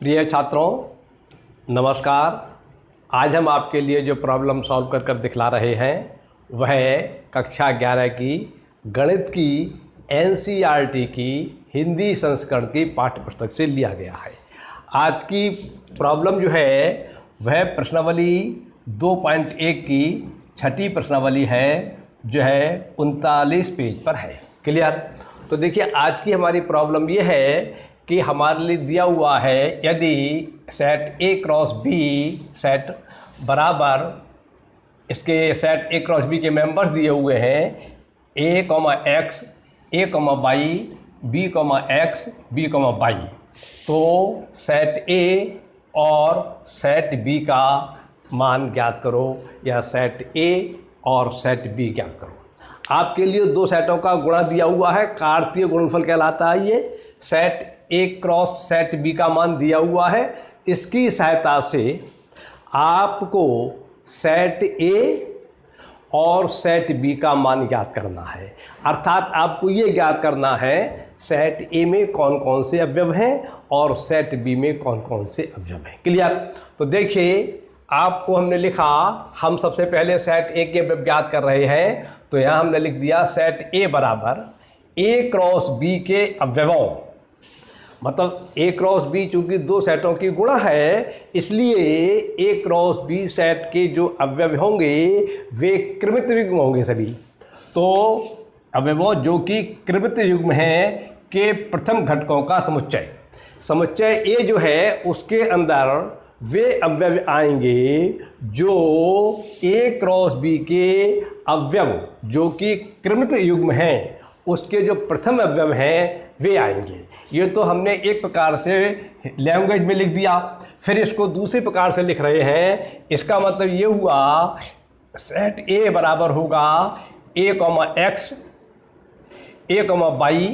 प्रिय छात्रों, नमस्कार। आज हम आपके लिए जो प्रॉब्लम सॉल्व कर कर दिखला रहे हैं वह कक्षा 11 की गणित की एनसीईआरटी की हिंदी संस्करण की पाठ्य पुस्तक से लिया गया है। आज की प्रॉब्लम जो है वह प्रश्नावली 2.1 की छठी प्रश्नावली है, जो है 39 पेज पर है। क्लियर? तो देखिए, आज की हमारी प्रॉब्लम ये है कि हमारे लिए दिया हुआ है, यदि set A cross B set बराबर, इसके सेट ए क्रॉस बी के मेंबर्स दिए हुए हैं A comma X, A comma Y, B comma X, B comma Y. तो सेट ए और सेट बी का मान ज्ञात करो, या सेट ए और सेट बी ज्ञात करो। आपके लिए दो सेटों का गुणा दिया हुआ है, कार्तीय गुणनफल कहलाता है ये। Set A cross set B का मान दिया हुआ है। इसकी सहायता से आपको सेट ए और सेट बी का मान ज्ञात करना है। अर्थात आपको ये ज्ञात करना है सेट ए में कौन कौन से अवयव हैं और सेट बी में कौन कौन से अवयव हैं। क्लियर? तो देखिए, आपको हमने लिखा, हम सबसे पहले सेट ए के अवयव ज्ञात कर रहे हैं। तो यहाँ हमने लिख दिया सेट ए बराबर ए क्रॉस बी के अवयवों, मतलब ए क्रॉस बी चूंकि दो सेटों की गुणा है, इसलिए ए क्रॉस बी सेट के जो अवयव होंगे वे कृमित युग्म होंगे सभी। तो अवयवों जो कि कृमित युग्म हैं के प्रथम घटकों का समुच्चय, समुच्चय ए जो है उसके अंदर वे अवयव आएंगे जो ए क्रॉस बी के अवयव जो कि कृमित युग्म हैं उसके जो प्रथम अवयव हैं वे आएंगे। ये तो हमने एक प्रकार से लैंग्वेज में लिख दिया, फिर इसको दूसरे प्रकार से लिख रहे हैं। इसका मतलब ये हुआ सेट ए बराबर होगा A comma X, A comma Y,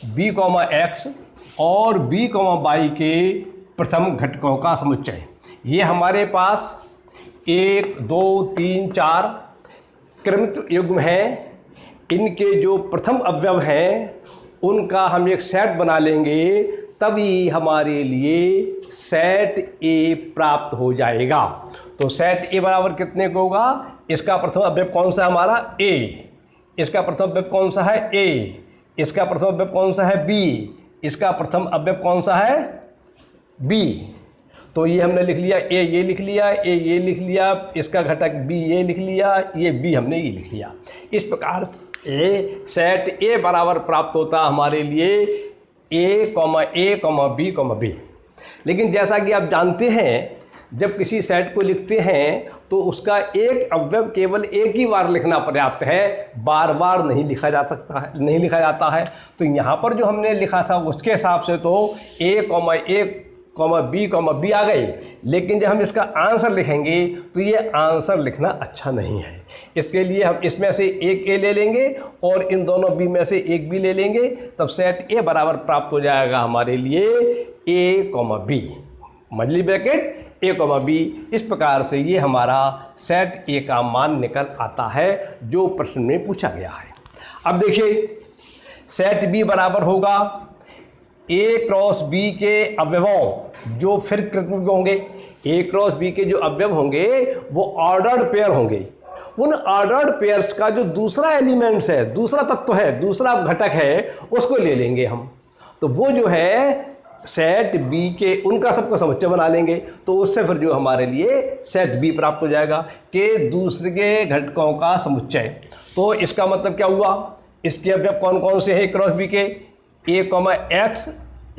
B comma X और बी कॉमा बाई के प्रथम घटकों का समुच्चय। ये हमारे पास 1 2 3 4 कृमित युग्म हैं। इनके जो प्रथम अवयव हैं उनका हम एक सेट बना लेंगे, तभी हमारे लिए सेट ए प्राप्त हो जाएगा। तो सेट ए बराबर कितने को होगा? इसका प्रथम अवयव कौन सा है हमारा? ए। इसका प्रथम अवयव कौन सा है? ए। इसका प्रथम अवयव कौन सा है? बी। इसका प्रथम अवयव कौन सा है? बी। तो ये हमने लिख लिया, ए ये लिख लिया, ए ये लिख लिया, इसका घटक बी ये लिख लिया, ये बी हमने ये लिख लिया। इस प्रकार से सेट ए बराबर प्राप्त होता हमारे लिए ए कॉमा बी। लेकिन जैसा कि आप जानते हैं, जब किसी सेट को लिखते हैं तो उसका एक अवयव केवल एक ही बार लिखना पर्याप्त है, बार बार नहीं लिखा जा सकता है, नहीं लिखा जाता है। तो यहाँ पर जो हमने लिखा था उसके हिसाब से तो ए कॉमा बी आ गई, लेकिन जब हम इसका आंसर लिखेंगे तो ये आंसर लिखना अच्छा नहीं है। इसके लिए हम इसमें से एक ए ले लेंगे और इन दोनों बी में से एक बी ले लेंगे, तब सेट ए बराबर प्राप्त हो जाएगा हमारे लिए ए कॉमा बी, मजली ब्रैकेट ए कॉमा बी। इस प्रकार से ये हमारा सेट ए का मान निकल आता है जो प्रश्न में पूछा गया है। अब देखिए, सेट बी बराबर होगा ए क्रॉस बी के अवयवों जो फिर कृत्रिम होंगे। ए क्रॉस बी के जो अवयव होंगे वो ऑर्डर्ड पेयर होंगे। उन ऑर्डर्ड पेयर्स का जो दूसरा एलिमेंट्स है, दूसरा तत्व है, दूसरा घटक है, उसको ले लेंगे हम। तो वो जो है सेट बी के उनका सबको समुच्चय बना लेंगे। तो उससे फिर जो हमारे लिए सेट बी प्राप्त हो जाएगा कि दूसरे के घटकों का समुच्चय। तो इसका मतलब क्या हुआ? इसके अवयव कौन कौन से हैं क्रॉस बी के? A comma X,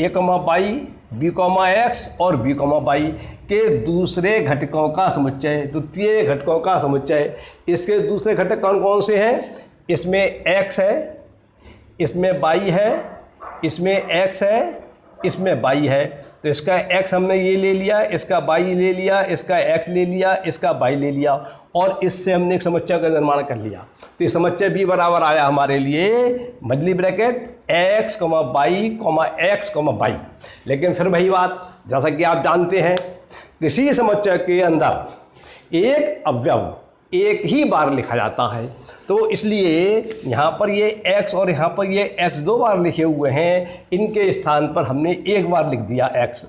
A comma Y, B comma X और बी कॉमा बाई के दूसरे घटकों का समुच्चय, द्वितीय घटकों का समुच्चय। इसके दूसरे घटक कौन कौन से हैं? इसमें एक्स है, इसमें बाई है, इसमें एक्स है, इसमें बाई है। तो इसका एक्स हमने ये ले लिया, इसका बाई ले लिया, इसका एक्स ले लिया, इसका बाई ले लिया और इससे हमने एक समुच्चय का निर्माण कर लिया। तो ये समुच्चय बी बराबर आया हमारे लिए मजली bracket x comma by comma x comma by. लेकिन फिर वही बात, जैसा कि आप जानते हैं, किसी समुच्चय के अंदर एक अवयव एक ही बार लिखा जाता है। तो इसलिए यहाँ पर ये x और यहाँ पर ये x दो बार लिखे हुए हैं, इनके स्थान पर हमने एक बार लिख दिया x।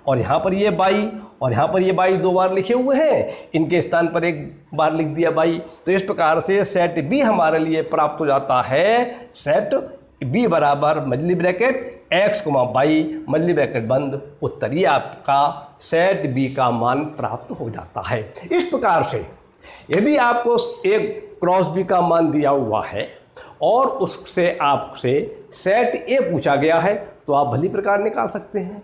और यहाँ पर ये बाई और यहाँ पर ये बाई 2 बार लिखे हुए हैं, इनके स्थान पर 1 बार लिख दिया बाई। तो इस प्रकार से सेट बी हमारे लिए प्राप्त हो जाता है। सेट बी बराबर मजली ब्रैकेट एक्स कोमा बाई मजली ब्रैकेट बंद, उत्तर ये आपका सेट बी का मान प्राप्त हो जाता है। इस प्रकार से यदि आपको एक क्रॉस बी का मान दिया हुआ है और उससे आपसे सेट ए पूछा गया है तो आप भली प्रकार निकाल सकते हैं।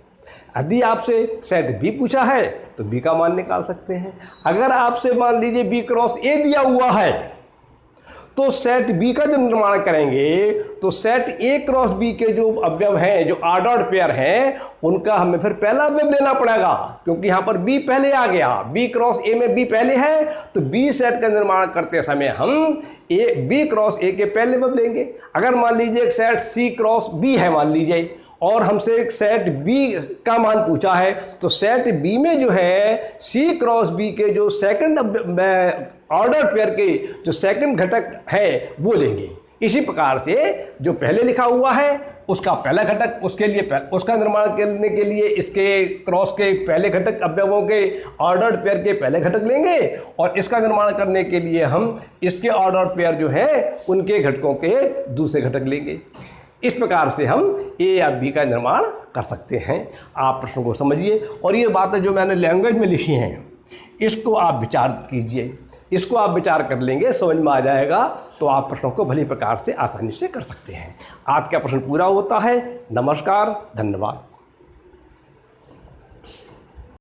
यदि आपसे सेट बी पूछा है तो बी का मान निकाल सकते हैं। अगर आपसे मान लीजिए बी क्रॉस ए दिया हुआ है तो सेट बी का जब निर्माण करेंगे तो सेट ए क्रॉस बी के जो अवयव हैं, जो ऑर्डर्ड पेयर हैं, उनका हमें फिर पहला अवयव लेना पड़ेगा, क्योंकि यहां पर बी पहले आ गया। बी क्रॉस ए में बी पहले है तो बी सेट का निर्माण करते समय हम बी क्रॉस ए के पहले अवयव लेंगे। अगर मान लीजिए एक सेट सी क्रॉस बी है मान लीजिए और हमसे एक सेट बी का मान पूछा है तो सेट बी में जो है सी क्रॉस बी के जो सेकंड ऑर्डर पेयर के जो सेकंड घटक है वो लेंगे। इसी प्रकार से जो पहले लिखा हुआ है उसका पहला घटक, उसके लिए उसका निर्माण करने के लिए इसके क्रॉस के पहले घटक अवयवों के ऑर्डर्ड पेयर के पहले घटक लेंगे और इसका निर्माण करने के लिए हम इसके ऑर्डर्ड पेयर जो है उनके घटकों के दूसरे घटक लेंगे। इस प्रकार से हम ए या बी का निर्माण कर सकते हैं। आप प्रश्न को समझिए और ये बातें जो मैंने लैंग्वेज में लिखी हैं इसको आप विचार कीजिए, इसको आप विचार कर लेंगे, समझ में आ जाएगा तो आप प्रश्नों को भली प्रकार से आसानी से कर सकते हैं। आज का प्रश्न पूरा होता है। नमस्कार, धन्यवाद।